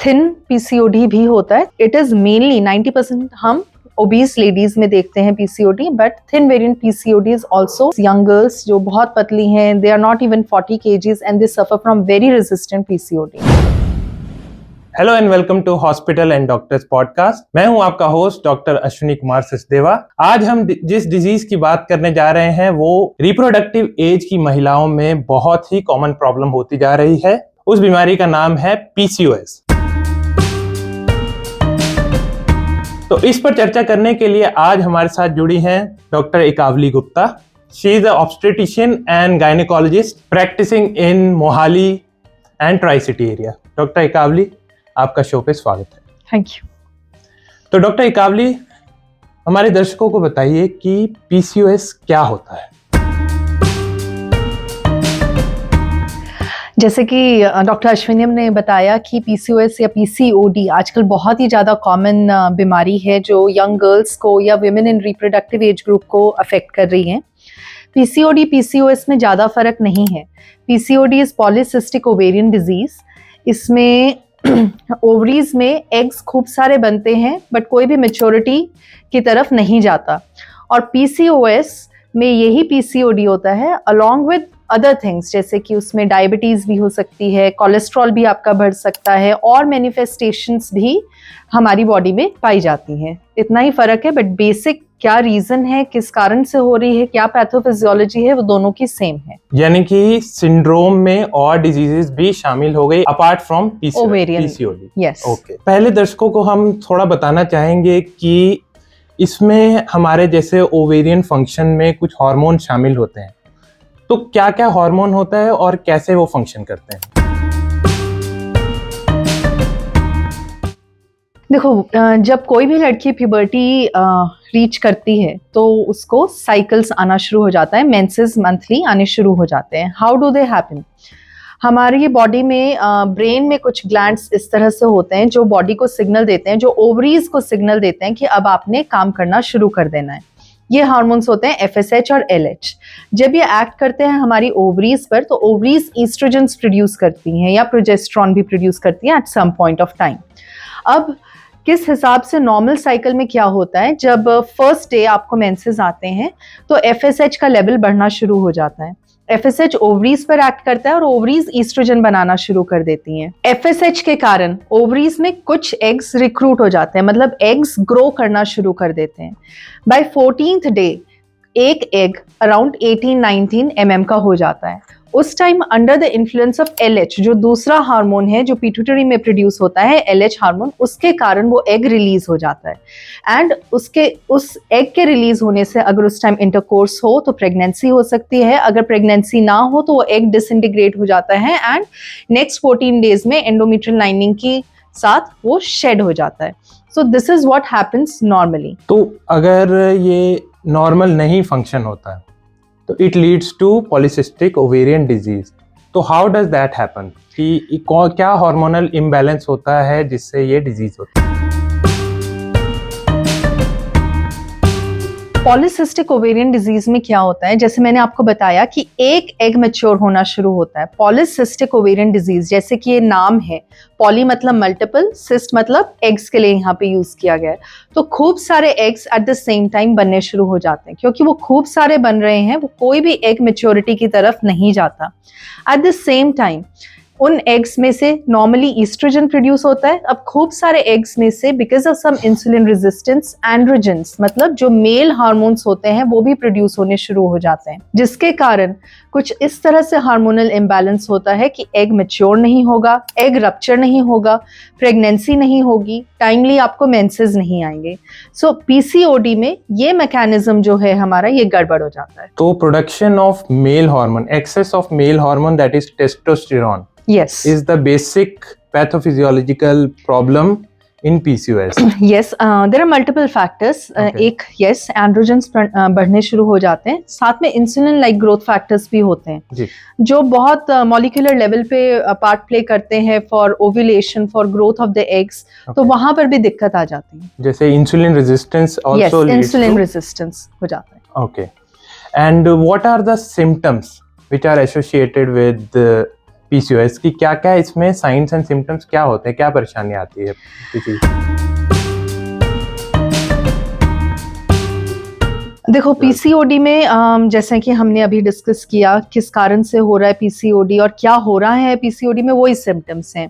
Thin PCOD भी होता है। इट इज मेनली 90% हम ओबीस लेडीज में देखते हैं PCOD, but thin variant PCOD is also young girls जो बहुत पतली हैं, they are not even 40 kgs and they suffer from very resistant PCOD. Hello and welcome to hospital and doctors podcast. मैं हूं आपका होस्ट डॉक्टर अश्विनी कुमार सचदेवा। आज हम जिस डिजीज की बात करने जा रहे हैं वो रिप्रोडक्टिव एज की महिलाओं में बहुत ही कॉमन प्रॉब्लम होती जा रही है। उस बीमारी का नाम है पीसीओएस। तो इस पर चर्चा करने के लिए आज हमारे साथ जुड़ी हैं doctor Ekavali Gupta. She is a obstetrician and gynaecologist practising in Mohali and tri city area. Doctor Ekavali, आपका शो पे स्वागत है। Thank you. तो डॉक्टर एकावली, हमारे दर्शकों को बताइए कि पीसीओएस क्या होता है। जैसे कि डॉक्टर अश्विनी ने बताया कि पीसीओएस या पीसीओडी आजकल बहुत ही ज़्यादा कॉमन बीमारी है जो यंग गर्ल्स को या women in reproductive age group को अफेक्ट कर रही है। पीसीओडी पीसीओएस में ज़्यादा फर्क नहीं है। PCOD is polycystic ovarian disease. इसमें ओवरीज में एग्स खूब सारे बनते हैं बट कोई भी मेच्योरिटी की तरफ नहीं जाता, और पीसीओएस में यही पीसीओडी होता है अलॉन्ग विद अदर थिंग्स, जैसे कि उसमें डायबिटीज भी हो सकती है, कोलेस्ट्रॉल भी आपका बढ़ सकता है, और मैनिफेस्टेशंस भी हमारी बॉडी में पाई जाती हैं। इतना ही फर्क है, बट बेसिक क्या रीजन है, किस कारण से हो रही है, क्या पैथोफिजियोलॉजी है, वो दोनों की सेम है। यानी कि सिंड्रोम में और डिजीजेस भी शामिल हो गई apart from PCOD. Yes. Okay. पहले दर्शकों को हम थोड़ा बताना चाहेंगे कि इसमें हमारे जैसे ओवेरियन फंक्शन में कुछ हार्मोन शामिल होते हैं, तो क्या क्या हार्मोन होता है और कैसे वो फंक्शन करते हैं। देखो, जब कोई भी लड़की प्यूबर्टी रीच करती है तो उसको साइकिल्स आना शुरू हो जाता है, मेंसेस मंथली आने शुरू हो जाते हैं। How do they happen? हमारी बॉडी में ब्रेन में कुछ ग्लैंड्स इस तरह से होते हैं जो बॉडी को सिग्नल देते हैं, जो ओवरीज को सिग्नल देते हैं कि अब आपने काम करना शुरू कर देना है। ये हार्मोन्स होते हैं एफएसएच और एलएच। जब ये एक्ट करते हैं हमारी ओवरीज पर, तो ओवरीज ईस्ट्रोजन्स प्रोड्यूस करती हैं या प्रोजेस्टेरॉन भी प्रोड्यूस करती हैं at some point of time. अब किस हिसाब से नॉर्मल साइकिल में क्या होता है, जब फर्स्ट डे आपको मेंसेस आते हैं तो एफएसएच का लेवल बढ़ना शुरू हो जाता है। एफएसएच ओवरीज पर एक्ट करता है और ओवरीज ईस्ट्रोजन बनाना शुरू कर देती हैं। एफएसएच के कारण ओवरीज में कुछ एग्स रिक्रूट हो जाते हैं, मतलब एग्स ग्रो करना शुरू कर देते हैं। बाय 14th डे एक एग अराउंड 18-19 mm का हो जाता है। उस time under the influence of LH, जो दूसरा हार्मोन है जो पिट्यूटरी में प्रोड्यूस होता है, एलएच हार्मोन, उसके कारण वो एग रिलीज हो जाता है। एंड उस एग के रिलीज होने से अगर उस टाइम इंटरकोर्स हो तो प्रेगनेंसी हो सकती है। अगर प्रेगनेंसी ना हो तो वो एग डिसइंटीग्रेट हो जाता है एंड नेक्स्ट 14 डेज में एंडोमेट्रियल लाइनिंग के साथ वो शेड हो जाता है। So this is what happens normally. तो अगर ये नॉर्मल नहीं फंक्शन होता है तो it leads to polycystic ovarian disease. तो हाउ डज दैट हैपन, कि क्या हार्मोनल इम्बैलेंस होता है जिससे ये डिजीज होती है। पॉलीसिस्टिक ओवेरियन डिजीज में क्या होता है, जैसे मैंने आपको बताया कि एक एग मैच्योर होना शुरू होता है। पॉलीसिस्टिक ओवेरियन डिजीज, जैसे कि ये नाम है, पॉली मतलब मल्टीपल, सिस्ट मतलब एग्स के लिए यहाँ पे यूज किया गया है। तो खूब सारे eggs at the same time बनने शुरू हो जाते हैं। क्योंकि वो खूब सारे बन रहे हैं, वो कोई भी एग मैच्योरिटी की तरफ नहीं जाता। एट द सेम टाइम उन एग्स में से नॉर्मली ईस्ट्रोजन प्रोड्यूस होता है। अब खूब सारे एग्स में से because of some insulin resistance androgens, मतलब जो मेल हार्मोन्स होते हैं, वो भी प्रोड्यूस होने शुरू हो जाते हैं, जिसके कारण कुछ इस तरह से हार्मोनल इम्बैलेंस होता है कि एग मैच्योर नहीं होगा, एग रप्चर नहीं होगा, प्रेगनेंसी नहीं होगी, टाइमली आपको मेंसेस नहीं आएंगे। सो पीसीओडी में ये मैकेनिज्म जो है हमारा, ये गड़बड़ हो जाता है। तो production of male hormone, excess of male hormone that is testosterone, yes, is the basic pathophysiological problem in PCOS. yes, there are multiple factors. Okay. एक yes, androgens बढ़ने शुरू हो जाते हैं, साथ में इंसुलिन लाइक ग्रोथ फैक्टर्स भी होते हैं जी, जो बहुत मॉलिक्यूलर लेवल पे पार्ट प्ले करते हैं for ovulation, for growth of the eggs. तो वहां पर भी दिक्कत आ जाती है, जैसे insulin resistance also leads insulin to resistance हो जाता है। Okay. And what are the symptoms which are associated with PCOS की, क्या क्या इसमें साइंस एंड सिम्टम्स क्या होते हैं, क्या परेशानी आती है किसी? देखो पीसीओडी में जैसे कि हमने अभी डिस्कस किया किस कारण से हो रहा है पीसीओडी और क्या हो रहा है पीसीओडी में, वही सिम्टम्स हैं।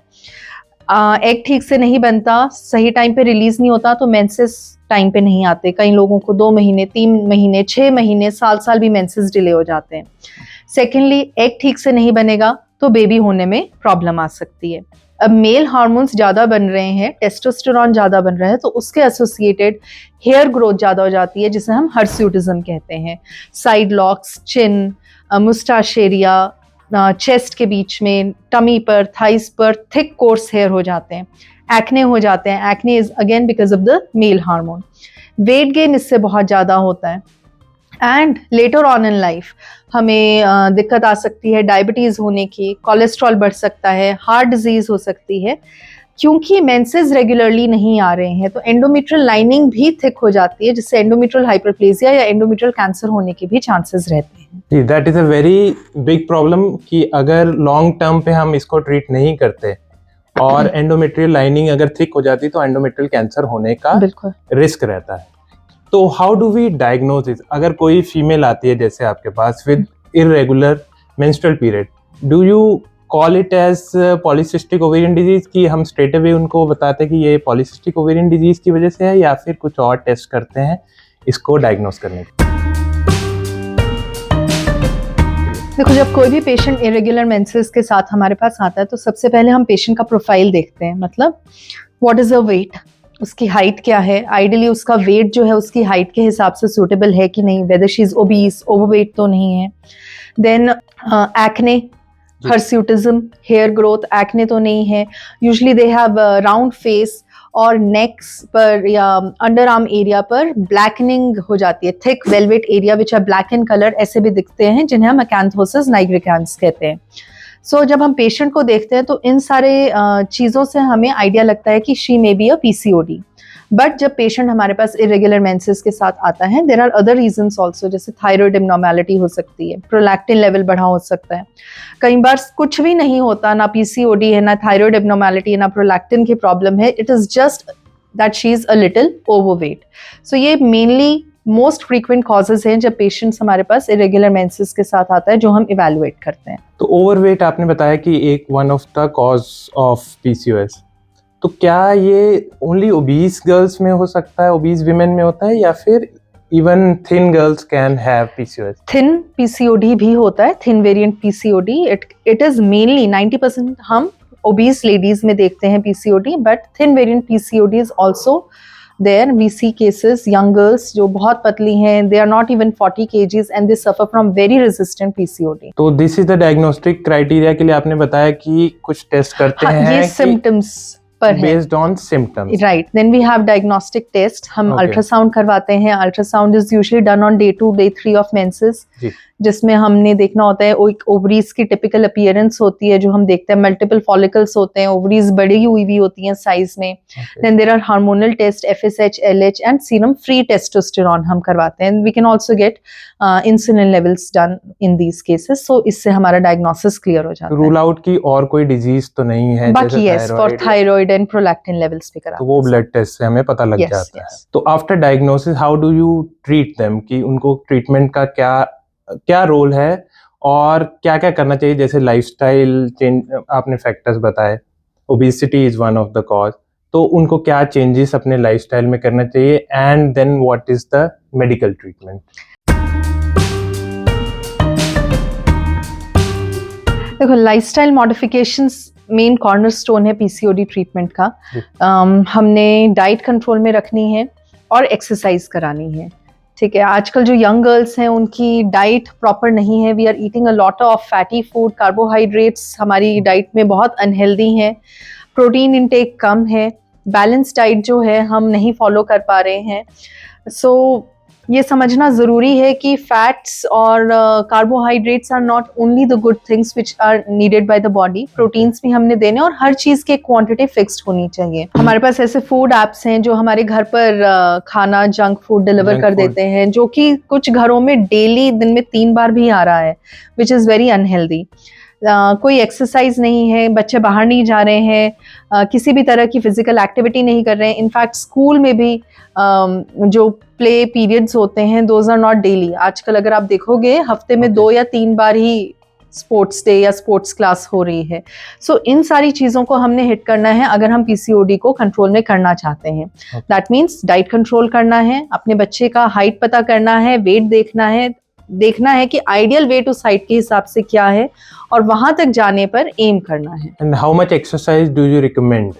एग ठीक से नहीं बनता, सही टाइम पे रिलीज नहीं होता, तो मेंसेस टाइम पे नहीं आते। कई लोगों को 2 महीने, 3 महीने, 6 महीने, साल भी मेंसेस डिले हो जाते हैं। सेकेंडली, एग ठीक से नहीं बनेगा तो बेबी होने में प्रॉब्लम आ सकती है। अब मेल हार्मोन्स ज़्यादा बन रहे हैं, टेस्टोस्टेरॉन ज़्यादा बन रहा है, तो उसके एसोसिएटेड हेयर ग्रोथ ज़्यादा हो जाती है, जिसे हम हर्स्यूटिज्म कहते हैं। साइड लॉक्स, चिन, मुस्टाश एरिया, चेस्ट के बीच में, टमी पर, थाइस पर थिक कोर्स हेयर हो जाते हैं। एक्ने हो जाते हैं। Acne is again because of the male hormone. Weight gain इससे बहुत ज़्यादा होता है। And later on in life हमें दिक्कत आ सकती है डायबिटीज़ होने की, कोलेस्ट्रॉल बढ़ सकता है, हार्ट डिजीज़ हो सकती है, क्योंकि मेंसेस रेगुलरली नहीं आ रहे हैं। तो एंडोमेट्रियल लाइनिंग भी थिक हो जाती है, जिससे एंडोमेट्रियल हाइपरप्लेजिया या एंडोमेट्रियल कैंसर होने के भी चांसेस रहते हैं। That is a very big problem कि अगर लॉन्ग टर्म पे हम इसको ट्रीट नहीं करते और एंडोमेट्रियल लाइनिंग अगर थिक हो जाती तो एंडोमेट्रियल कैंसर होने का रिस्क रहता है। तो how do we diagnose it? अगर कोई फीमेल आती है जैसे आपके पास with irregular menstrual period, do you call it as polycystic ovarian disease कि हम स्ट्रेट अवे उनको बताते हैं कि ये पॉलीसिस्टिक ओवेरियन डिजीज की वजह से है, या फिर कुछ और टेस्ट करते हैं इसको डायग्नोज करने के? देखो, जब कोई भी पेशेंट इरेगुलर मेंसेस के साथ हमारे पास आता है तो सबसे पहले हम पेशेंट का प्रोफाइल देखते हैं। मतलब व्हाट इज अ वेट, उसकी हाइट क्या है, आइडियली उसका वेट जो है उसकी हाइट के हिसाब से सूटेबल है कि नहीं, whether she is obese, overweight तो नहीं है। Then acne, hirsutism, hair growth, acne तो नहीं है। Usually they have round face और नेक्स पर या अंडर आर्म एरिया पर ब्लैकनिंग हो जाती है, thick velvet area which are black in colour, ऐसे भी दिखते हैं, जिन्हें हम अकैंथोसिस नाइग्रिकांस कहते हैं। सो जब हम पेशेंट को देखते हैं तो इन सारे चीज़ों से हमें आइडिया लगता है कि she may be a PCOD. But जब पेशेंट हमारे पास इरेगुलर मेंसेस के साथ आता है, there are other reasons also, जैसे थायराइड एब्नॉर्मैलिटी हो सकती है, प्रोलैक्टिन लेवल बढ़ा हो सकता है। कई बार कुछ भी नहीं होता, ना पीसीओडी है, ना थायराइड एब्नॉर्मैलिटी है, ना प्रोलैक्टिन की प्रॉब्लम है, it is just that she is a little overweight. So ये मेनली मोस्ट फ्रीक्वेंट कॉजेज हैं जब पेशेंट्स हमारे पास इरेगुलर मेंसेस के साथ आता है, जो हम इवैल्यूएट करते हैं। तो ओवरवेट आपने बताया कि एक one of the cause of PCOS, तो क्या ये ओनली ओबीस गर्ल्स में हो सकता है, ओबीस विमेन में होता है, या फिर even thin girls can have PCOS? Thin PCOD भी होता है, thin variant PCOD. It is mainly 90% हम ओबीस लेडीज में देखते हैं PCOD, but thin variant PCOD is also there. We see cases young girls जो बहुत पतली हैं, they are not even 40 kgs and they suffer from very resistant PCOD. तो this is the diagnostic criteria के लिए आपने बताया कि कुछ टेस्ट करते हैं, ये सिम्टम्स पर है, based on symptoms, right. Then we have diagnostic test, हम अल्ट्रासाउंड करवाते हैं। Ultrasound is usually done on day 2, day 3 of menses, जिसमें हमने देखना होता है ओवरीज की टिपिकल अपीयरेंस होती है, जो हम देखते हैं मल्टीपल फॉलिकल्स होते हैं, ओवरीज बड़ी हुई भी होती हैं साइज में। Then there are hormonal test, FSH, LH and serum free testosterone हम करवाते हैं। We can also get insulin levels done in these cases, so इससे हमारा डायग्नोसिस क्लियर हो जाता है। रूल आउट की और कोई डिजीज तो नहीं है? बाकी yes, for thyroid and prolactin levels भी कराते हैं, तो वो ब्लड टेस्ट से हमें पता लग जाता है। तो after diagnosis how do you treat them, कि उनको ट्रीटमेंट का क्या रोल है और क्या क्या करना चाहिए? जैसे लाइफस्टाइल चेंज आपने फैक्टर्स बताए, obesity is one of the cause, तो उनको क्या चेंजेस अपने लाइफस्टाइल में करना चाहिए, and then what is the medical treatment? देखो, लाइफस्टाइल मॉडिफिकेशंस मेन कॉर्नरस्टोन है पीसीओडी ट्रीटमेंट का। हमने डाइट कंट्रोल में रखनी है और एक्सरसाइज करानी है, ठीक है। आजकल जो यंग गर्ल्स हैं उनकी डाइट प्रॉपर नहीं है। We are eating a lot of fatty food, carbohydrates हमारी डाइट में बहुत अनहेल्दी हैं, प्रोटीन इंटेक कम है, बैलेंस डाइट जो है हम नहीं फॉलो कर पा रहे हैं। सो ये समझना ज़रूरी है कि फैट्स और carbohydrates are not only the good things which are needed by the body. Proteins भी हमने देने, और हर चीज़ की क्वांटिटी फिक्स्ड होनी चाहिए। हमारे पास ऐसे फूड ऐप्स हैं जो हमारे घर पर खाना, जंक फूड डिलीवर कर देते हैं, जो कि कुछ घरों में डेली दिन में 3 बार भी आ रहा है, विच इज़ वेरी अनहेल्दी। कोई एक्सरसाइज नहीं है, बच्चे बाहर नहीं जा रहे हैं, किसी भी तरह की फिजिकल एक्टिविटी नहीं कर रहे हैं। इनफैक्ट स्कूल में भी जो प्ले पीरियड्स होते हैं दोज आर नॉट डेली। आजकल अगर आप देखोगे हफ्ते में 2 या 3 बार ही स्पोर्ट्स डे या स्पोर्ट्स क्लास हो रही है। सो इन सारी चीज़ों को हमने हिट करना है अगर हम पीसीओडी को कंट्रोल में करना चाहते हैं। दैट मीन्स डाइट कंट्रोल करना है, अपने बच्चे का हाइट पता करना है, वेट देखना है कि आइडियल वेट उस हाइट के हिसाब से क्या है और वहां तक जाने पर एम करना है। And how much exercise do you recommend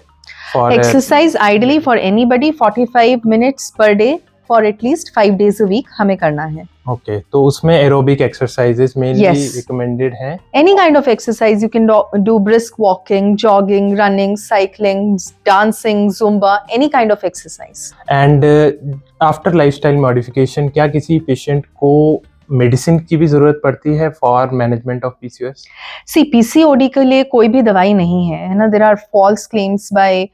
for exercise ideally for anybody 45 minutes per day for at least 5 days a week हमें करना है। ओके, तो उसमें एरोबिक एक्सरसाइजेस मेनली रिकमेंडेड हैं। Any kind of exercise you can do brisk walking, jogging, running, cycling, dancing, Zumba, any kind of exercise. And after lifestyle modification क्या किसी patient को medicine की भी जरूरत पड़ती है for management of PCOS? See PCOD के लिए कोई भी दवाई नहीं है ना। There are false claims by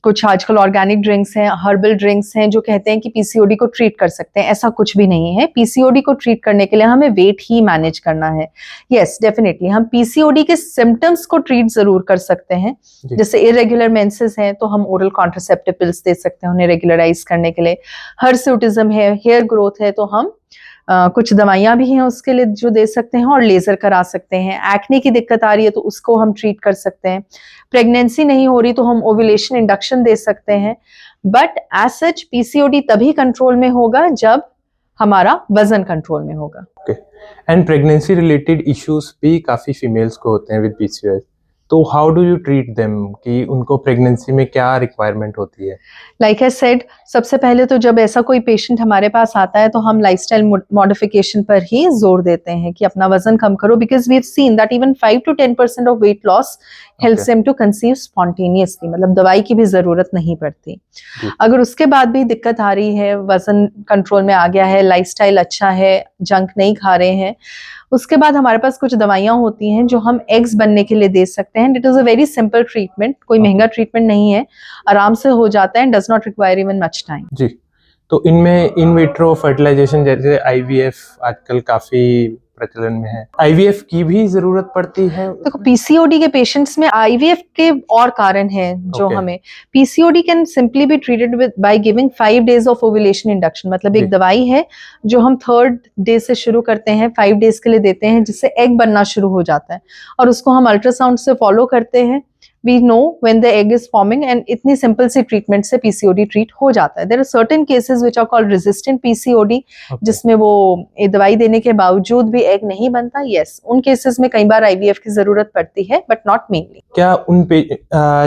कुछ आजकल ऑर्गेनिक ड्रिंक्स हैं, हर्बल ड्रिंक्स हैं जो कहते हैं कि पीसीओडी को ट्रीट कर सकते हैं। ऐसा कुछ भी नहीं है। पीसीओडी को ट्रीट करने के लिए हमें वेट ही मैनेज करना है। यस, डेफिनेटली हम पीसीओडी के सिम्टम्स को ट्रीट जरूर कर सकते हैं। जैसे इरेगुलर मेंसेस हैं तो हम ओरल कॉन्ट्रासेप्टिव पिल्स दे सकते हैं उन्हें रेगुलराइज करने के लिए। हर्सुटिज्म है, हेयर ग्रोथ है तो हम कुछ दवाइयां भी हैं उसके लिए जो दे सकते हैं और लेजर करा सकते हैं। एक्ने की दिक्कत आ रही है तो उसको हम ट्रीट कर सकते हैं। प्रेगनेंसी नहीं हो रही तो हम ओव्यूलेशन इंडक्शन दे सकते हैं। बट एज सच पीसीओडी तभी कंट्रोल में होगा जब हमारा वजन कंट्रोल में होगा। एंड प्रेगनेंसी रिलेटेड इश्यूज भी काफी फीमेल्स को होते हैं विद पीसीओएस, तो how do you treat them कि उनको प्रेगनेंसी में क्या रिक्वायरमेंट होती है? लाइक आई सेड, सबसे पहले तो जब ऐसा कोई पेशेंट हमारे पास आता है तो हम लाइफस्टाइल मॉडिफिकेशन पर ही जोर देते हैं कि अपना वजन कम करो, because we have seen that even 5 to 10% of weight loss helps them to conceive spontaneously, मतलब दवाई की भी जरूरत नहीं पड़ती। अगर उसके बाद भी दिक्कत आ रही है, वजन कंट्रोल में आ गया है, लाइफस्टाइल अच्छा है, जंक नहीं खा रहे हैं, उसके बाद हमारे पास कुछ दवाइयां होती हैं जो हम एग्स बनने के लिए दे सकते हैं। It is a very simple treatment, कोई महंगा ट्रीटमेंट नहीं है, आराम से हो जाता है, does not require even much time. जी, तो इनमें इन विट्रो फर्टिलाइजेशन जैसे आईवीएफ आजकल काफी प्रचलन में है, आईवीएफ की भी जरूरत पड़ती है? देखो पीसीओडी के पेशेंट्स में आईवीएफ के और कारण हैं जो हमें PCOD can simply be treated with by giving 5 days of ovulation induction. मतलब एक दवाई है जो हम 3rd डे से शुरू करते हैं, 5 days के लिए देते हैं, जिससे एग बनना शुरू हो जाता है और उसको हम अल्ट्रासाउंड से फॉलो करते हैं। We know when the egg is forming and इतनी सिंपल सी ट्रीटमेंट से पीसीओडी ट्रीट हो जाता है। There are certain cases which are called resistant PCOD, जिसमें वो ये दवाई देने के बावजूद भी एग नहीं बनता। यस, उन केसेस में कई बार आईवीएफ की जरूरत पड़ती है, बट नॉट मेनली। क्या उन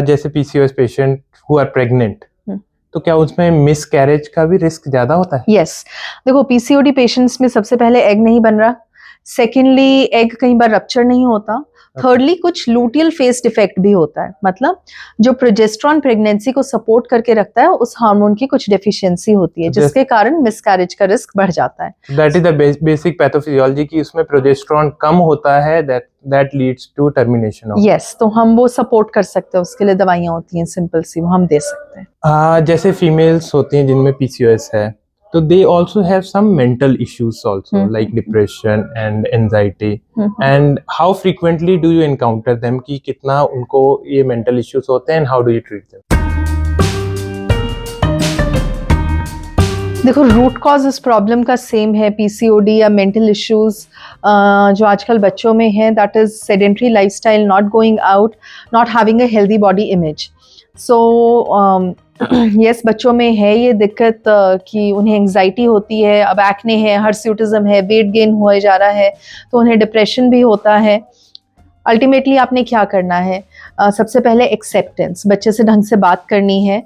जैसे PCOS patient who are pregnant, तो क्या उसमें मिस कैरेज का भी रिस्क ज्यादा होता है? यस, देखो पीसीओडी पेशेंट्स में सबसे पहले एग नहीं बन रहा, सेकेंडली एग कई बार रप्चर नहीं होता, थर्डली कुछ लूटियल फेस डिफेक्ट भी होता है। मतलब जो प्रोजेस्टेरॉन प्रेगनेंसी को सपोर्ट करके रखता है उस हार्मोन की कुछ डेफिशिएंसी होती है, जिसके कारण मिसकैरेज का रिस्क बढ़ जाता है। That is the basic pathophysiology की उसमें प्रोजेस्टेरॉन कम होता है, that leads to termination of. Yes, तो हम वो सपोर्ट कर सकते हैं, उसके लिए दवाइयां होती हैं सिंपल सी, वो हम दे सकते हैं। जैसे फीमेल्स होती हैं जिनमें पीसीओएस है, so they also have some mental issues also, like depression and anxiety. And how frequently do you encounter them कि कितना उनको ये mental issues होते हैं and how do you treat them? देखो रूट कॉज इस प्रॉब्लम का सेम है, पीसीओडी या मेंटल इश्यूज जो आजकल बच्चों में है, that is sedentary lifestyle, not going out, not having a healthy body image. So yes, बच्चों में है ये दिक्कत कि उन्हें एंग्जाइटी होती है, अब एक्ने है, हर्स्यूटिज्म है, वेट गेन हुआ जा रहा है तो उन्हें डिप्रेशन भी होता है। अल्टीमेटली आपने क्या करना है, सबसे पहले एक्सेप्टेंस, बच्चे से ढंग से बात करनी है।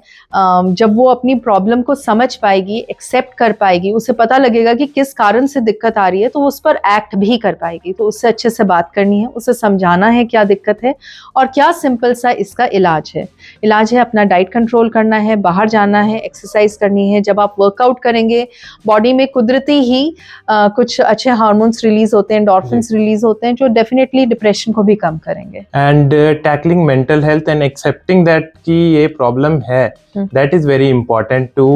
जब वो अपनी प्रॉब्लम को समझ पाएगी, एक्सेप्ट कर पाएगी, उसे पता लगेगा कि किस कारण से दिक्कत आ रही है, तो वो उस पर एक्ट भी कर पाएगी। तो उससे अच्छे से बात करनी है, उसे समझाना है क्या दिक्कत है और क्या सिंपल सा इसका इलाज है। इलाज है अपना डाइट कंट्रोल करना है, बाहर जाना है, एक्सरसाइज करनी है। जब आप वर्कआउट करेंगे बॉडी में कुदरती ही कुछ अच्छे हार्मोन्स रिलीज होते हैं, एंडोर्फिन्स रिलीज होते हैं, जो डेफिनेटली डिप्रेशन को भी कम करेंगे। And tackling mental health and accepting that कि ये प्रॉब्लम है, that is very important to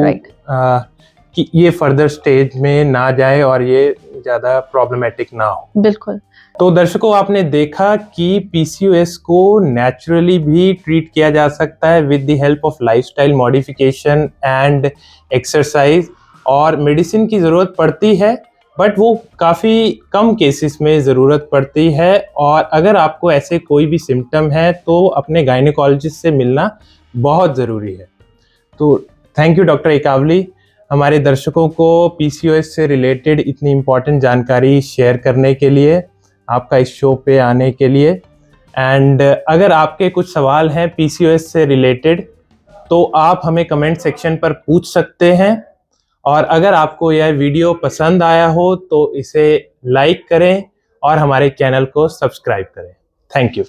कि ये फर्दर स्टेज में ना जाए और ये ज्यादा प्रॉब्लमेटिक ना हो। बिल्कुल, तो दर्शकों, आपने देखा कि पीसीओएस को नेचुरली भी ट्रीट किया जा सकता है with the help of lifestyle modification and exercise, और मेडिसिन की ज़रूरत पड़ती है बट वो काफ़ी कम केसेस में ज़रूरत पड़ती है। और अगर आपको ऐसे कोई भी सिम्टम है तो अपने गायनेकोलॉजिस्ट से मिलना बहुत ज़रूरी है। तो थैंक यू डॉक्टर एकावली, हमारे दर्शकों को पीसीओएस से रिलेटेड इतनी इम्पॉर्टेंट जानकारी शेयर करने के लिए, आपका इस शो पे आने के लिए। एंड अगर आपके कुछ सवाल हैं पीसीओएस से रिलेटेड तो आप हमें कमेंट सेक्शन पर पूछ सकते हैं। और अगर आपको यह वीडियो पसंद आया हो तो इसे लाइक करें और हमारे चैनल को सब्सक्राइब करें। Thank you.